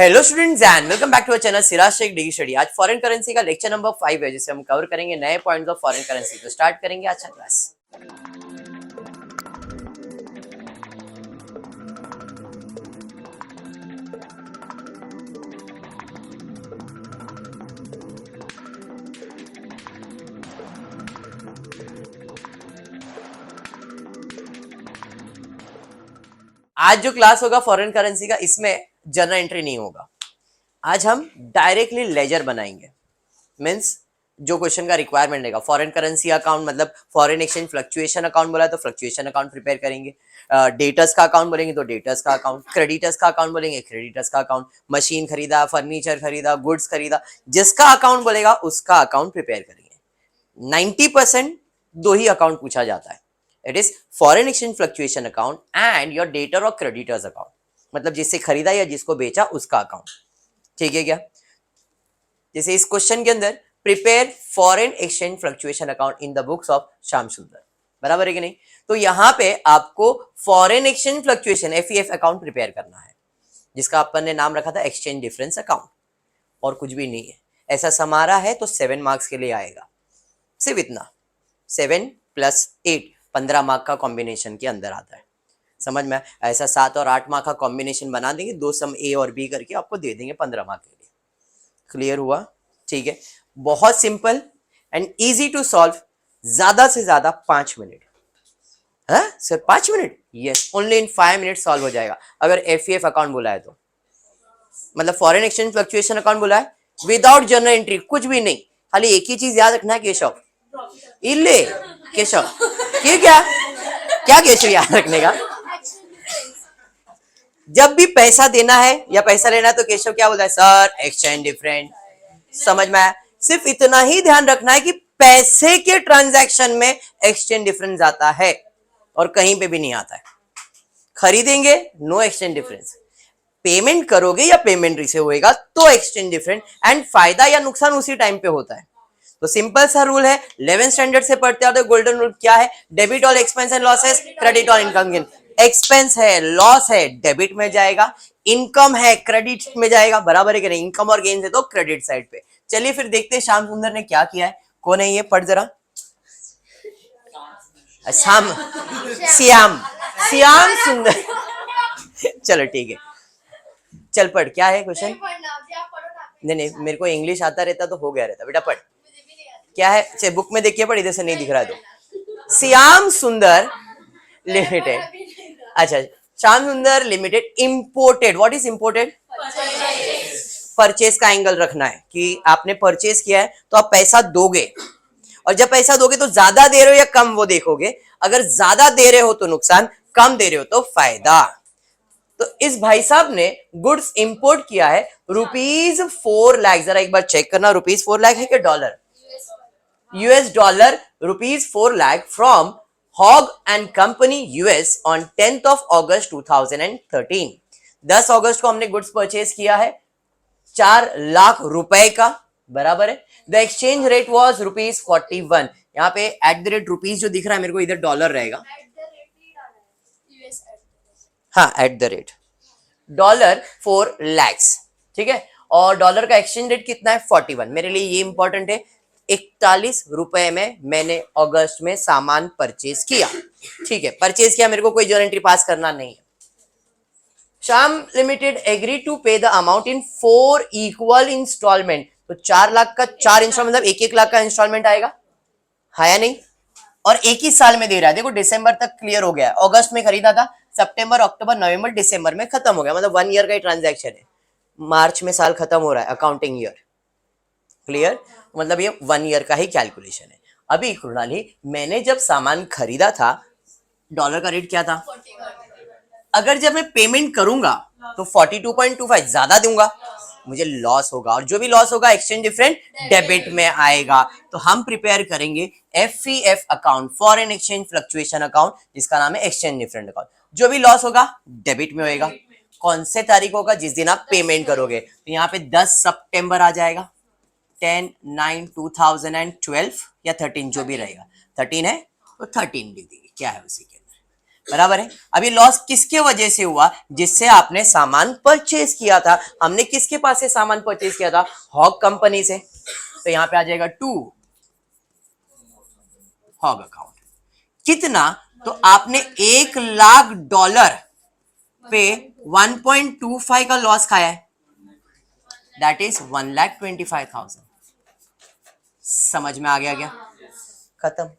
Hello students and welcome back to our channel Siraj Shaikh degree study. आज foreign currency का lecture number 5 है जिसे हम कवर करेंगे नए पॉइंट्स ऑफ फॉरेन करेंसी। तो स्टार्ट करेंगे आज का क्लास। आज जो क्लास होगा फॉरेन करेंसी का, इसमें जर्नल एंट्री नहीं होगा। आज हम डायरेक्टली लेजर बनाएंगे। मीन्स जो क्वेश्चन का रिक्वायरमेंट रहेगा, फॉरेन करेंसी अकाउंट मतलब फॉरेन एक्सचेंज फ्लक्चुएशन अकाउंट बोला तो फ्लक्चुएशन अकाउंट प्रिपेयर करेंगे। डेटर्स का अकाउंट बोलेंगे तो डेटर्स का अकाउंट, क्रेडिटर्स का अकाउंट बोलेंगे क्रेडिटर्स का अकाउंट, मशीन खरीदा, फर्नीचर खरीदा, गुड्स खरीदा, जिसका अकाउंट बोलेगा उसका अकाउंट प्रिपेयर करेंगे। 90% दो ही अकाउंट पूछा जाता है, it is foreign exchange fluctuation account and your debtor और क्रेडिटर्स अकाउंट, मतलब जिससे खरीदा या जिसको बेचा उसका अकाउंट। ठीक है क्या? जैसे इस क्वेश्चन के अंदर prepare foreign exchange fluctuation account in the books of Shyam Sundar, बराबर है कि नहीं? तो यहां पे आपको foreign exchange fluctuation FEF account prepare करना है, जिसका अपन ने नाम रखा था एक्सचेंज डिफरेंस अकाउंट, और कुछ भी नहीं है। ऐसा समारा है तो 7 मार्क्स के लिए आएगा, सिर्फ इतना। 7 + 8 15 मार्क का कॉम्बिनेशन के अंदर आता है, समझ में? ऐसा 7 और 8 मार्क का कॉम्बिनेशन बना देंगे, दो सम ए और बी करके आपको दे देंगे 15 मार्क के लिए। क्लियर हुआ? ठीक है, बहुत simple and easy to solve. ज्यादा से ज्यादा 5 मिनट है sir, 5 minute, yes, only in 5 minute solve हो जाएगा। अगर एफईएफ अकाउंट बोला है तो, मतलब फॉरेन एक्सचेंज फ्लक्चुएशन अकाउंट बोला है विदाउट जर्नल एंट्री, कुछ भी नहीं, खाली एक ही चीज याद रखना है केशव, इले केशव, ये क्या क्या केशव याद रखने का? जब भी पैसा देना है या पैसा लेना है तो केशव क्या बोलता है? Sir exchange different. समझ में आया? सिर्फ इतना ही ध्यान रखना है कि पैसे के ट्रांजैक्शन में एक्सचेंज डिफरेंस आता है और कहीं पे भी नहीं आता है। खरीदेंगे नो एक्सचेंज डिफरेंस, पेमेंट करोगे या पेमेंट रिसीव होएगा तो एक्सचेंज डिफरेंट, एंड फायदा या नुकसान उसी टाइम पे होता है। तो सिंपल सा रूल है, 11th स्टैंडर्ड से पढ़ते हो तो गोल्डन रूल क्या है? Debit all expense and losses, credit all income gain. Expense है, लॉस है, डेबिट में जाएगा, इनकम है क्रेडिट में जाएगा, बराबर है कि नहीं? इनकम और गेन है तो क्रेडिट साइड पे। चलिए फिर देखते हैं श्याम सुंदर ने क्या किया है। कौन है ये? पढ़ जरा। श्याम श्याम श्याम सुंदर चलो ठीक है, चल पढ़, क्या है क्वेश्चन? नहीं नहीं, मेरे को इंग्लिश आता रहता तो हो गया रहता। बेटा पढ़, क्या है? से बुक में देखिए, पढ़, इधर से नहीं दिख रहा है तो। श्याम सुंदर लिमिटेड, अच्छा, श्याम सुंदर limited imported. What is imported? Purchase का एंगल रखना है कि आपने परचेज किया है तो आप पैसा दोगे, और जब पैसा दोगे तो ज्यादा दे रहे हो या कम वो देखोगे। अगर ज्यादा दे रहे हो तो नुकसान, कम दे रहे हो तो फायदा। तो इस भाई साहब ने गुड्स इंपोर्ट किया है ₹4 लाख। जरा एक बार चेक करना, ₹4 लाख है कि dollar? US dollar, ₹4 lakh from Hogg and company US on 10th of August 2013। 10 अगस्त को हमने गुड्स परचेज किया है 4 लाख रुपए का, बराबर है। The exchange rate was ₹41। यहाँ पे एट द रेट रुपीज जो दिख रहा है मेरे को, इधर डॉलर रहेगा। हाँ, eight the rate dollar 4 lakhs, ठीक है। और डॉलर का एक्सचेंज रेट कितना है? 41। मेरे लिए ये इंपॉर्टेंट है। 41 रुपए में मैंने अगस्त में सामान परचेज किया, ठीक है, परचेज किया, मेरे को कोई जर्नल एंट्री पास करना नहीं है। Shyam limited agree to pay the amount in 4 equal instalment. तो 4 लाख का 4 इंस्टॉलमेंट, मतलब 1-1 लाख का इंस्टॉलमेंट आएगा, है या नहीं? और एक ही साल में दे रहा है। देखो दिसंबर तक क्लियर हो गया है, अगस्त में खरीदा था, सितंबर, अक्टूबर, नवंबर, दिसंबर में खत्म हो गया, मतलब 1 ईयर का ही ट्रांजैक्शन है। मार्च में साल खत्म हो रहा है, अकाउंटिंग ईयर, क्लियर? मतलब ये 1 ईयर का ही कैलकुलेशन है। अभी कृणाली, मैंने जब सामान खरीदा था, डॉलर का रेट क्या था? अगर जब मैं पेमेंट करूंगा तो 42.25 ज्यादा दूंगा, मुझे लॉस होगा, और जो भी लॉस होगा एक्सचेंज डिफरेंट डेबिट में आएगा। तो हम प्रिपेयर करेंगे FEF account, foreign exchange fluctuation account, जिसका नाम है एक्सचेंज डिफरेंट अकाउंट। जो भी लॉस होगा डेबिट में होएगा। कौन से तारीख होगा? जिस दिन आप पेमेंट करोगे। तो यहाँ पे 10 सितंबर आ जाएगा, 10/9/2012 या 13, जो भी रहेगा। 13 है तो 13 लिख दीजिए, क्या है उसी के अंदर। बराबर है। अभी लॉस किसके वजह से हुआ? जिससे आपने सामान परचेज किया था। हमने किसके पास से सामान परचेज किया था? हॉग कंपनी से। तो यहां पे आ जाएगा टू हॉग अकाउंट। कितना? तो आपने $1,00,000 पे 1.25 का लॉस खाया है, दैट इज 1,25,000। समझ में आ गया क्या? खत्म,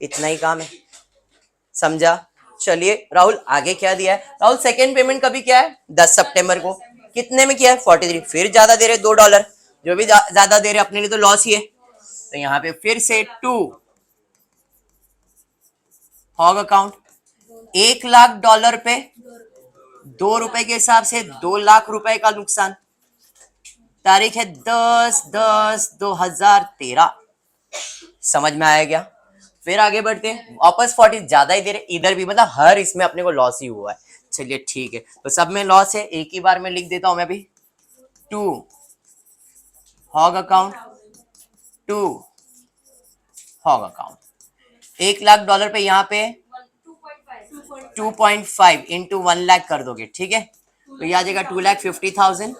इतना ही काम है। समझा? चलिए राहुल, आगे क्या दिया है? राहुल सेकेंड पेमेंट कभी क्या है? 10 सितंबर को। कितने में किया है? 43। फिर ज्यादा दे रहे $2। जो भी ज्यादा दे रहे अपने लिए तो लॉस ही है। तो यहाँ पे फिर से टू हॉग अकाउंट, $1,00,000 पे ₹2 के हिसाब से ₹2,00,000 का नुकसान। तारीख है 10/10/2013। समझ में आया क्या? फिर आगे बढ़ते हैं। वापस 40 ज्यादा ही दे रहे इधर भी, मतलब हर इसमें अपने को लॉस ही हुआ है। चलिए ठीक है, तो सब में लॉस है, एक ही बार में लिख देता हूं मैं भी। To Hogg account, to Hogg account. $1,00,000 पे यहाँ पे 2.5 इंटू 1,00,000 कर दोगे, ठीक है? तो ये आ जाएगा 2,50,000।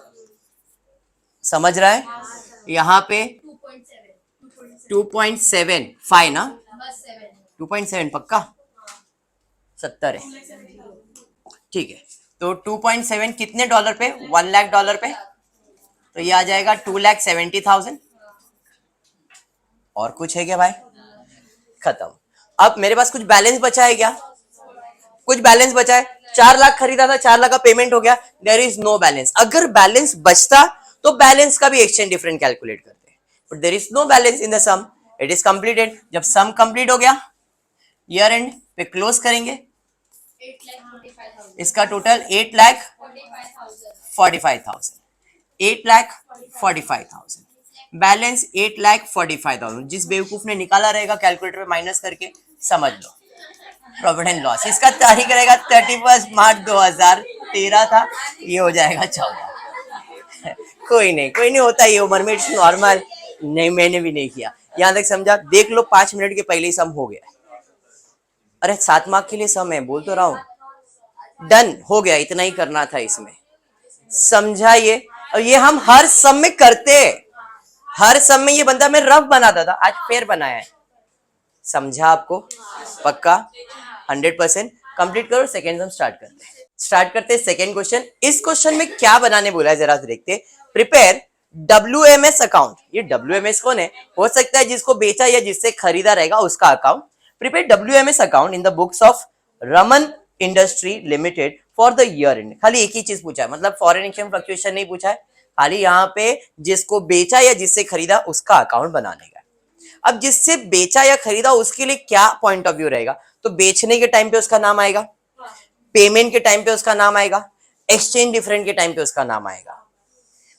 समझ रहा है? यहाँ पे 2.75 ना, 2.7 पक्का, 70 है, ठीक है। तो 2.7 कितने डॉलर पे? $1,00,000 पे। तो ये आ जाएगा 2,70,000। और कुछ है क्या भाई? खत्म। अब मेरे पास कुछ बैलेंस बचा है क्या? कुछ बैलेंस बचा है। 4,00,000 खरीदा था, 4,00,000 का पेमेंट हो गया, देयर इज नो बैलेंस। अगर बैलेंस बचता तो बैलेंस का भी एक्सचेंज डिफरेंट कैलकुलेट करते, but there is no balance in the sum, it is completed. जब सम कंप्लीट हो गया, ईयर एंड पे क्लोज करेंगे, इसका टोटल 8,45,000, 8,45,000 बैलेंस, 8,45,000। जिस बेवकूफ ने निकाला रहेगा कैलकुलेटर में माइनस करके, समझ लो प्रॉफिट एंड लॉस। इसका तारीख रहेगा 31 मार्च 2013 था, ये हो जाएगा 14। कोई नहीं होता ये उम्र में, इट्स नॉर्मल। नहीं, मैंने भी नहीं किया। यहां तक समझा? देख लो 5 मिनट के पहले ही सम हो गया। अरे 7 मार्क के लिए सम है, बोल तो रहा हूं। डन हो गया, इतना ही करना था इसमें। समझा ये? और ये हम हर सम में करते, हर सम में ये बंदा मैं रफ बनाता था, आज फेर बनाया है। समझा आपको? पक्का 100%। कंप्लीट करो, सेकेंड सम स्टार्ट करते हैं सेकेंड क्वेश्चन। इस क्वेश्चन में क्या बनाने बोला है जरा देखते। Prepare WMS account. ये WMS कौन है? हो सकता है जिसको बेचा या जिससे खरीदा रहेगा उसका account. Prepare WMS account in the books of Raman industry limited for the year and. खाली एक ही चीज पूछा है, मतलब फॉरेन एक्सचेंज फ्लक्चुएशन नहीं पूछा है, खाली यहाँ पे जिसको बेचा या जिससे खरीदा उसका अकाउंट बनाने का। अब जिससे बेचा या खरीदा उसके लिए क्या पॉइंट ऑफ व्यू रहेगा? तो बेचने के टाइम पे उसका नाम आएगा, पेमेंट के टाइम पे उसका नाम आएगा, एक्सचेंज डिफरेंट के टाइम पे उसका नाम आएगा।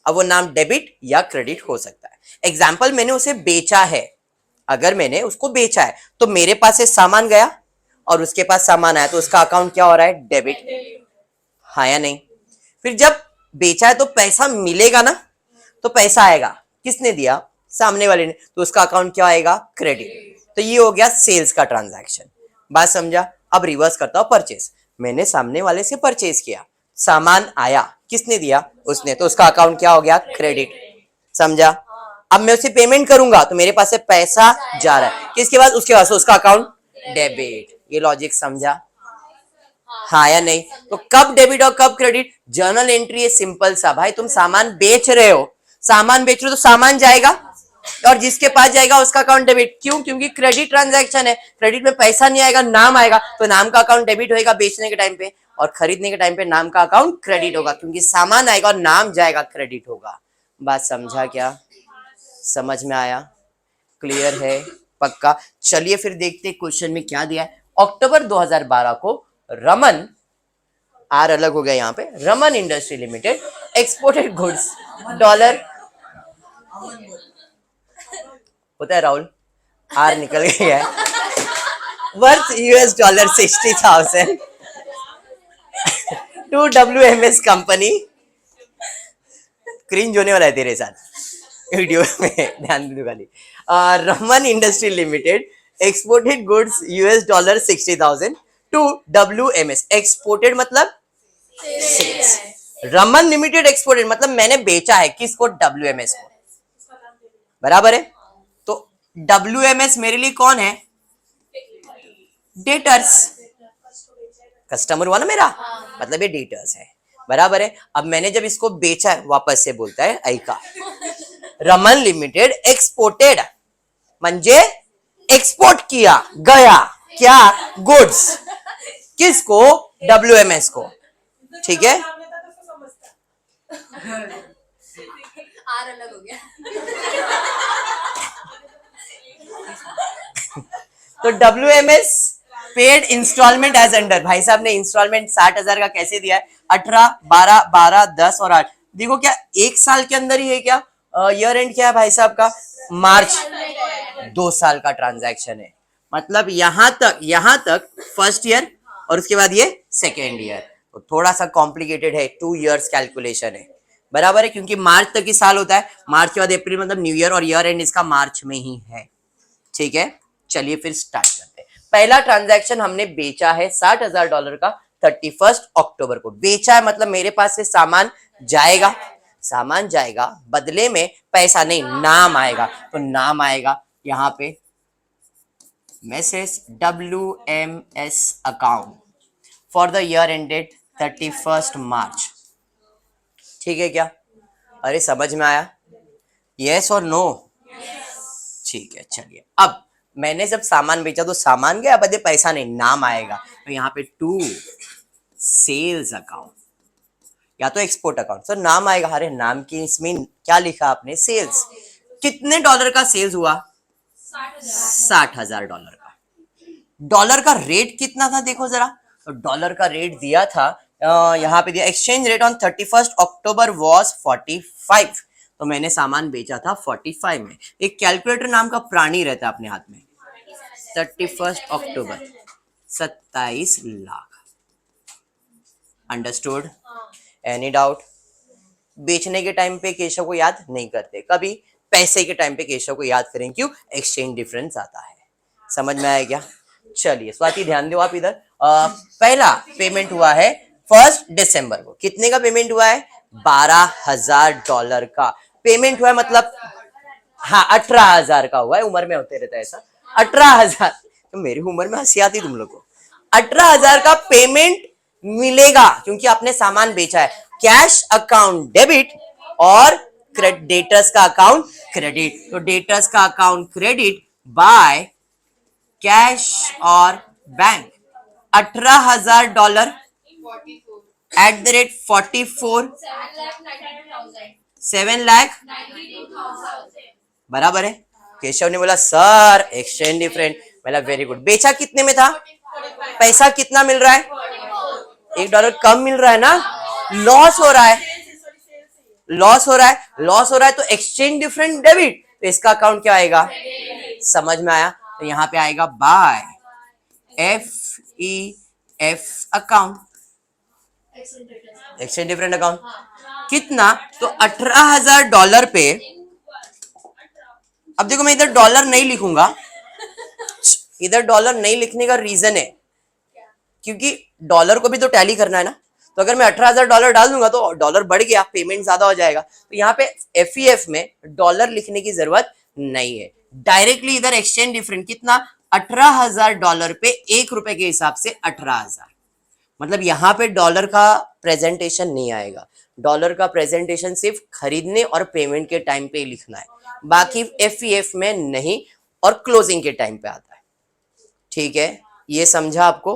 अब वो नाम डेबिट या क्रेडिट हो सकता है। एग्जाम्पल, मैंने उसे बेचा है, अगर मैंने उसको बेचा है तो मेरे पास से सामान गया और उसके पास सामान आया, तो उसका अकाउंट क्या हो रहा है? डेबिट। हाँ या नहीं? फिर जब बेचा है तो पैसा मिलेगा ना, तो पैसा आएगा, किसने दिया? सामने वाले ने, तो उसका अकाउंट क्या आएगा? क्रेडिट। तो ये हो गया सेल्स का ट्रांजैक्शन। बात समझा? अब रिवर्स करता हूं, परचेस। मैंने सामने वाले से परचेस किया, सामान आया, किसने दिया? उसने, तो उसका अकाउंट क्या हो गया? क्रेडिट। समझा? अब मैं उसे पेमेंट करूंगा तो मेरे पास से पैसा जा रहा है, किसके पास? उसके पास, उसका अकाउंट डेबिट। ये लॉजिक समझा? हाँ या नहीं? तो कब डेबिट और कब क्रेडिट? जर्नल एंट्री है सिंपल सा भाई। तुम सामान बेच रहे हो, तो सामान जाएगा और जिसके पास जाएगा उसका अकाउंट डेबिट। क्यों? क्योंकि क्रेडिट ट्रांजैक्शन है, क्रेडिट में पैसा नहीं आएगा, नाम आएगा, तो नाम का अकाउंट डेबिट होगा बेचने के टाइम पे, और खरीदने के टाइम पे नाम का अकाउंट क्रेडिट होगा, क्योंकि सामान आएगा और नाम जाएगा, क्रेडिट होगा। बात समझा क्या? समझ में आया? क्लियर है? पक्का। चलिए फिर देखते क्वेश्चन में क्या दिया है। अक्टूबर 2012 को रमन, आर अलग हो गया यहाँ पे, Raman industry limited exported goods dollar, होता है राहुल, आर निकल गया है, worth $60,000 to WMS company. Cringe होने वाला है तेरे साथ वीडियो में, ध्यान दे खाली। Raman industry limited exported goods $60,000 to WMS, exported मतलब सेल्स। रमन लिमिटेड एक्सपोर्टेड मतलब मैंने बेचा है किसको, WMS को, बराबर है। तो WMS मेरे लिए कौन है, डेटर्स, कस्टमर हुआ ना मेरा, मतलब ये डेटर्स है, बराबर है। अब मैंने जब इसको बेचा है, वापस से बोलता है ऐका, रमन लिमिटेड एक्सपोर्टेड म्हणजे एक्सपोर्ट किया गया क्या, गुड्स, किसको, WMS को, ठीक है। आर अलग हो गया। तो WMS paid instalment as under, भाई साहब ने इंस्टॉलमेंट 60,000 का कैसे दिया है, 18, 12, 12, 10 और 8, देखो क्या एक साल के अंदर ही है क्या, ईयर एंड क्या है भाई साहब का, मार्च, 2 साल का ट्रांजैक्शन है, मतलब यहां तक फर्स्ट ईयर और उसके बाद ये सेकेंड ईयर, तो थोड़ा सा कॉम्प्लिकेटेड है, 2 इयर्स कैलकुलेशन है, बराबर है, क्योंकि मार्च तक ही साल होता है, मार्च के बाद अप्रैल मतलब न्यू ईयर, और ईयर एंड इसका मार्च में ही है, ठीक है। चलिए फिर स्टार्ट करते हैं। पहला ट्रांजैक्शन हमने बेचा है $60,000 का 31 अक्टूबर को, बेचा है मतलब मेरे पास से सामान जाएगा, सामान जाएगा, बदले में पैसा नहीं, नाम आएगा, तो नाम आएगा यहां पे message WMS account for the year ended 31 मार्च, ठीक है क्या, अरे समझ में आया, यस और नो, ठीक है। चलिए अब मैंने जब सामान बेचा तो सामान गया, बदले पैसा नहीं, नाम आएगा, तो यहाँ पे टू सेल्स अकाउंट या तो एक्सपोर्ट अकाउंट, तो नाम आएगा, अरे नाम की इसमें क्या लिखा आपने, सेल्स, कितने डॉलर का सेल्स हुआ, $60,000 का, डॉलर का रेट कितना था देखो जरा, तो डॉलर का रेट दिया था यहाँ पे दिया, exchange rate on 31 October was 45, तो मैंने सामान बेचा था 45 में। एक कैलकुलेटर नाम का प्राणी रहता है अपने हाथ में, 31 अक्टूबर 27 लाख, अंडरस्टूड, एनी डाउट। बेचने के टाइम पे केशव को याद नहीं करते, कभी पैसे के टाइम पे केशव को याद करें, क्यों, एक्सचेंज डिफरेंस आता है, समझ में आया क्या। चलिए स्वाति ध्यान दो आप इधर, पहला पेमेंट हुआ है 1 दिसंबर को, कितने का पेमेंट हुआ है, $12,000 का पेमेंट हुआ है, मतलब हाँ 18,000 का हुआ है, उम्र में होते रहता है ऐसा, 18,000, तो मेरी उम्र में हंसी आती तुम लोग को, 18,000 का पेमेंट मिलेगा क्योंकि आपने सामान बेचा है, कैश अकाउंट डेबिट और डेटर्स का अकाउंट क्रेडिट, तो डेटर्स का अकाउंट क्रेडिट बाय कैश और बैंक, $18,000 @44 7 लाख, बराबर है। केशव ने बोला सर एक्सचेंज डिफरेंट, बोला वेरी गुड, बेचा कितने में था, पैसा कितना मिल रहा है, $1 कम मिल रहा है ना, लॉस हो रहा है, लॉस हो रहा है, तो एक्सचेंज डिफरेंट डेबिट, तो इसका अकाउंट क्या आएगा, समझ में आया, तो यहाँ पे आएगा by FEF account, exchange different account, कितना, तो $18,000 पे, अब देखो मैं इधर डॉलर नहीं लिखूंगा, इधर डॉलर नहीं लिखने का रीजन है क्योंकि डॉलर को भी तो टैली करना है ना, तो अगर मैं $18,000 डाल दूंगा तो डॉलर बढ़ गया, पेमेंट ज्यादा हो जाएगा, तो यहाँ पे FEF में डॉलर लिखने की जरूरत नहीं है, डायरेक्टली इधर एक्सचेंज डिफरेंट कितना, $18,000 पे ₹1 के हिसाब से 18,000, मतलब यहाँ पे डॉलर का प्रेजेंटेशन नहीं आएगा, डॉलर का प्रेजेंटेशन सिर्फ खरीदने और पेमेंट के टाइम पे लिखना है, बाकी FEF में नहीं, और क्लोजिंग के टाइम पे आता है, ठीक है, ये समझा आपको,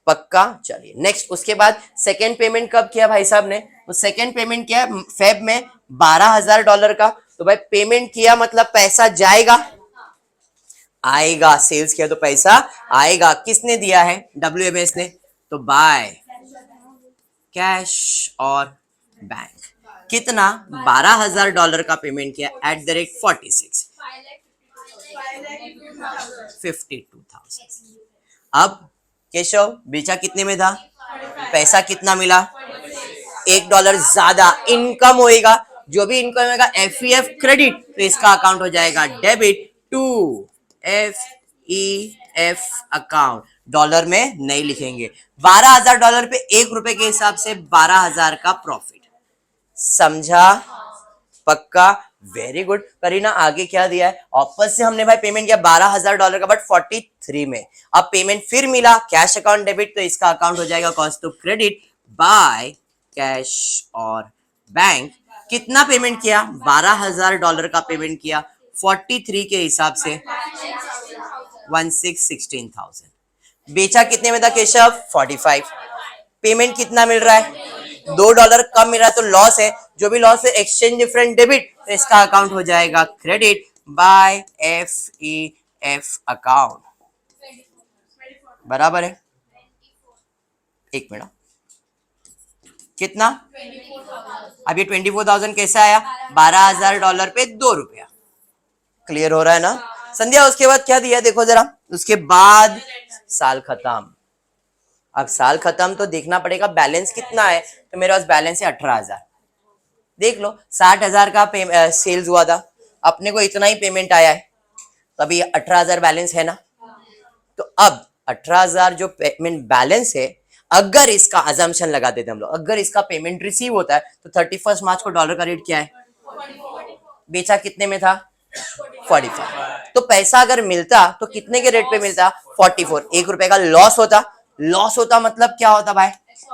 पक्का। चलिए नेक्स्ट, उसके बाद सेकेंड पेमेंट कब किया भाई साहब ने, तो सेकेंड पेमेंट किया फेब में $12,000 का, तो भाई पेमेंट किया मतलब पैसा जाएगा, आएगा, सेल्स किया तो पैसा आएगा, किसने दिया है, WMS ने, तो बाय कैश और बैंक, कितना, $12,000 का पेमेंट किया @46 52,000। अब केशव बेचा कितने में था, पैसा कितना मिला, $1 ज्यादा, इनकम होएगा, जो भी इनकम होगा FEF क्रेडिट, तो इसका अकाउंट हो जाएगा debit to FEF account, dollar में नहीं लिखेंगे। $12,000 पे ₹1 के हिसाब से 12,000 का प्रॉफिट। समझा? पक्का? Very good. करीना आगे क्या दिया है? वापस से हमने भाई पेमेंट किया $12,000 का, बट 43 में। अब पेमेंट फिर मिला कैश अकाउंट डेबिट, तो इसका अकाउंट हो जाएगा cost to credit by cash और बैंक। कितना पेमेंट किया? $12,000 का पेमेंट किया, 43 के हिसाब से 16,000। बेचा कितने में था केशव? 45। पेमेंट कितना मिल रहा है? $2 कम मिल रहा है, तो लॉस है। जो भी लॉस है एक्सचेंज डिफरेंट डेबिट, तो इसका अकाउंट हो जाएगा क्रेडिट बाय FEF अकाउंट। बराबर है? एक मिनट, कितना? अब ये 24,000 कैसे आया? $12,000 पे ₹2। क्लियर हो रहा है ना संध्या? उसके बाद क्या दिया देखो जरा, उसके बाद साल खत्म। अब साल खत्म तो देखना पड़ेगा बैलेंस कितना है, तो मेरे पास बैलेंस है 18,000। देख लो 60,000 का सेल्स हुआ था, अपने को इतना ही पेमेंट आया है, तो अभी 18,000 बैलेंस है ना। तो अब 18,000 जो पेमेंट बैलेंस है, अगर इसका अजम्पशन लगा देते हम लोग, अगर इसका पेमेंट रिसीव होता है तो 31 मार्च को डॉलर का रेट क्या है? बेचा कितने में था? 45। तो पैसा अगर मिलता तो कितने के रेट पे मिलता? 44। ₹1 का लॉस होता। लॉस होता मतलब क्या होता भाई?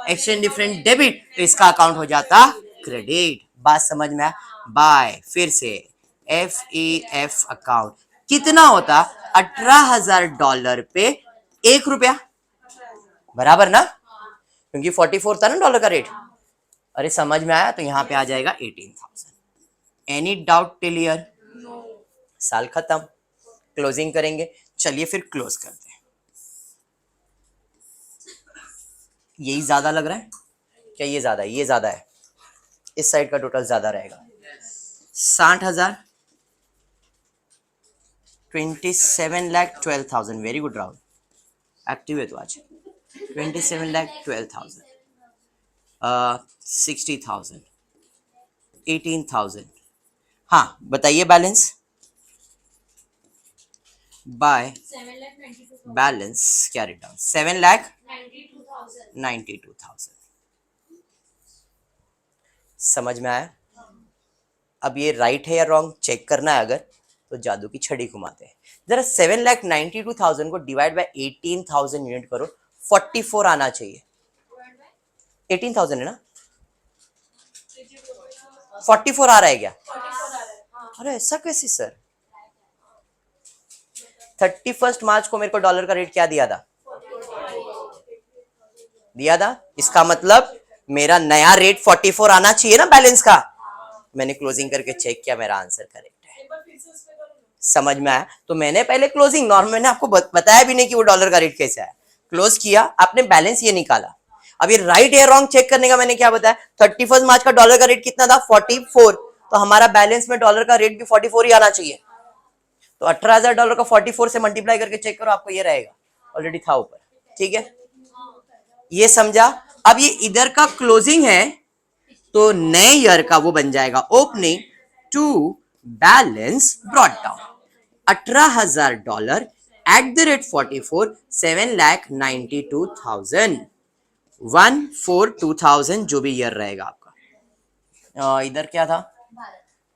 एक्सचेंज डिफरेंट डेबिट, तो इसका अकाउंट हो जाता क्रेडिट। बात समझ में आया? बाय फिर से FEF अकाउंट कितना होता? $18,000 पे ₹1। बराबर ना, क्योंकि 44 था ना डॉलर का रेट। अरे समझ में आया? तो यहां पे आ जाएगा 18,000। Any doubt till here? साल खत्म, क्लोजिंग करेंगे। चलिए फिर क्लोज करते हैं। यही ज्यादा लग रहा है क्या? ये ज्यादा है, ये ज्यादा है। इस साइड का टोटल ज्यादा रहेगा। 60,000, 27,12,000। वेरी गुड राहुल, एक्टिव है तो आज। 27,12,000, 60,000, 18,000। हाँ बताइए balance by balance carry down 7,92,000। समझ में आया? अब ये राइट है या रॉन्ग चेक करना है अगर, तो जादू की छड़ी घुमाते हैं जरा। 7,92,000 को डिवाइड बाय 18,000 यूनिट करो, 44 आना चाहिए। 18,000 है ना, 44 आ रहा है क्या? अरे ऐसा कैसे सर? 31 मार्च को मेरे को डॉलर का रेट क्या दिया था? दिया था। इसका मतलब मेरा नया रेट 44 आना चाहिए ना बैलेंस का। मैंने क्लोजिंग करके चेक किया, मेरा आंसर करेक्ट है। समझ में आया? तो मैंने पहले क्लोजिंग नॉर्मल, मैंने आपको बताया भी नहीं कि वो डॉलर का रेट कैसे है। क्लोज किया, आपने बैलेंस ये निकाला। अब ये राइट या रॉन्ग चेक करने का मैंने क्या बताया? 31 मार्च का डॉलर का रेट कितना था? 44। तो हमारा बैलेंस में डॉलर का रेट भी 44 ही आना चाहिए। तो $18,000 का 44 से मल्टीप्लाई करके चेक करो, आपको ये रहेगा। ऑलरेडी था ऊपर। ठीक है, ये समझा? अब ये इधर का क्लोजिंग है, तो नए ईयर का वो बन जाएगा opening to balance brought down $18,000 at the rate 44, 7,92,000, 1,4,2,000 जो भी ईयर रहेगा आपका। इधर क्या था?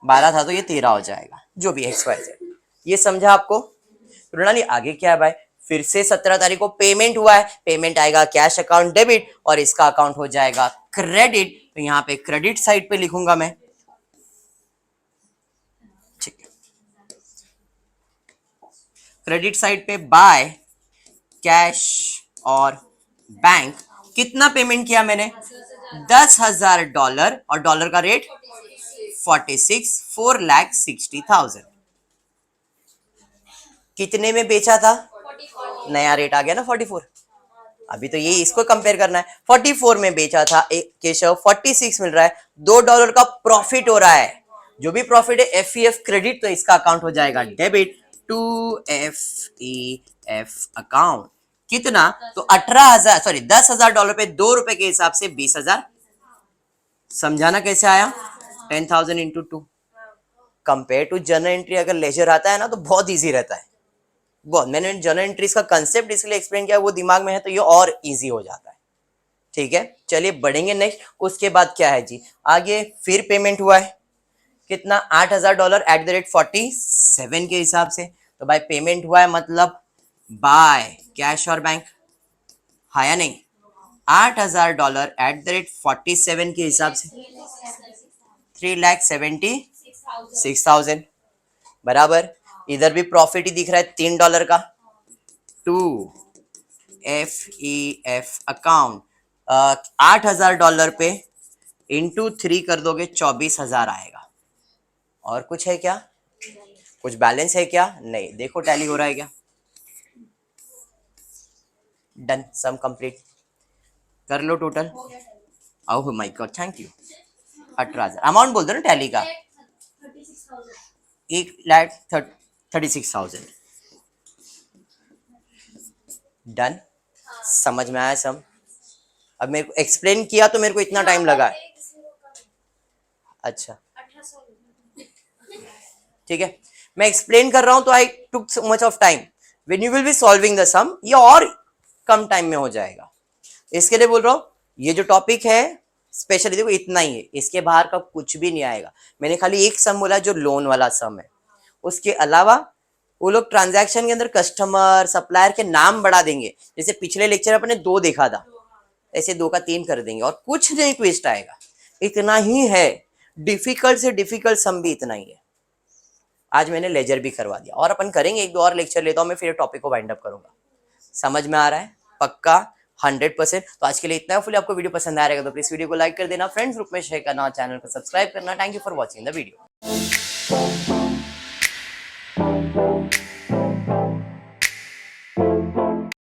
12 था, तो ये 13 हो जाएगा, जो भी XYZ। ये समझा आपको? मृणाली आगे क्या है भाई? फिर से 17 तारीख को पेमेंट हुआ है, पेमेंट आएगा कैश अकाउंट डेबिट और इसका अकाउंट हो जाएगा क्रेडिट। तो यहाँ पे क्रेडिट साइड पे लिखूंगा मैं। ठीक है, क्रेडिट साइड पे बाय कैश और बैंक। कितना पेमेंट किया मैंने? $10,000 और डॉलर का रेट 46, 4,60,000। कितने में बेचा था? नया रेट आ गया ना 44। अभी तो ये इसको कंपेयर करना है। 44 में बेचा था केशव, 46 मिल रहा है, $2 का प्रॉफिट हो रहा है। जो भी प्रॉफिट है FEF क्रेडिट, तो इसका अकाउंट हो जाएगा डेबिट टू FEF अकाउंट। कितना? तो 18,000 सॉरी $10,000 पे ₹2 के हिसाब से 20,000। समझाना कैसे आया? 10,000 into 2। Compare to journal entry अगर लेजर आता है ना, तो बहुत ईजी रहता है। बहुत, मैंने जर्नल एंट्रीज का कंसेप्ट इसलिए एक्सप्लेन किया, वो दिमाग में है तो ये और इजी हो जाता है। ठीक है, चलिए बढ़ेंगे नेक्स्ट। उसके बाद क्या है जी, आगे फिर पेमेंट हुआ है कितना, $8,000 एट द रेट 47 के हिसाब से। तो भाई पेमेंट हुआ है मतलब बाय कैश और बैंक, हाँ या नहीं। $8,000 एट द रेट 47 के हिसाब से 3,76,000 बराबर। इधर भी प्रॉफिट ही दिख रहा है $3 का, टू FEF अकाउंट। $8,000 पे इंटू 3 कर दोगे 24,000 आएगा। और कुछ है क्या, कुछ बैलेंस है क्या, नहीं। देखो टैली हो रहा है क्या, डन, सम कंप्लीट कर लो total. Oh my god, thank you. 18,000 amount बोल दो ना टैली का, 1,36,000 डन। समझ में आया सब। अब मेरे को एक्सप्लेन किया तो मेरे को इतना टाइम लगा है। अच्छा ठीक है, मैं एक्सप्लेन कर रहा हूं तो I took so much of time. When you will be solving the sum ये और कम टाइम में हो जाएगा। इसके लिए बोल रहा हूं, ये जो टॉपिक है स्पेशली देखो इतना ही है, इसके बाहर का कुछ भी नहीं आएगा। मैंने खाली एक सम बोला जो लोन वाला सम है, उसके अलावा वो लोग ट्रांजैक्शन के अंदर कस्टमर सप्लायर के नाम बढ़ा देंगे। जैसे पिछले लेक्चर अपने 2 देखा था, ऐसे 2 का 3 कर देंगे और कुछ नहीं ट्विस्ट आएगा। इतना ही है, डिफिकल्ट से डिफिकल्ट सम भी इतना ही है। आज मैंने लेजर भी करवा दिया और अपन करेंगे 1-2 और लेक्चर लेता हूं मैं, फिर टॉपिक को वाइंड अप करूंगा। समझ में आ रहा है पक्का 100%। तो आज के लिए इतना है। फुली आपको वीडियो पसंद आ रहेगा तो प्लीज वीडियो को लाइक कर देना, फ्रेंड्स ग्रुप में शेयर करना और चैनल को सब्सक्राइब करना। Thank you for watching the video.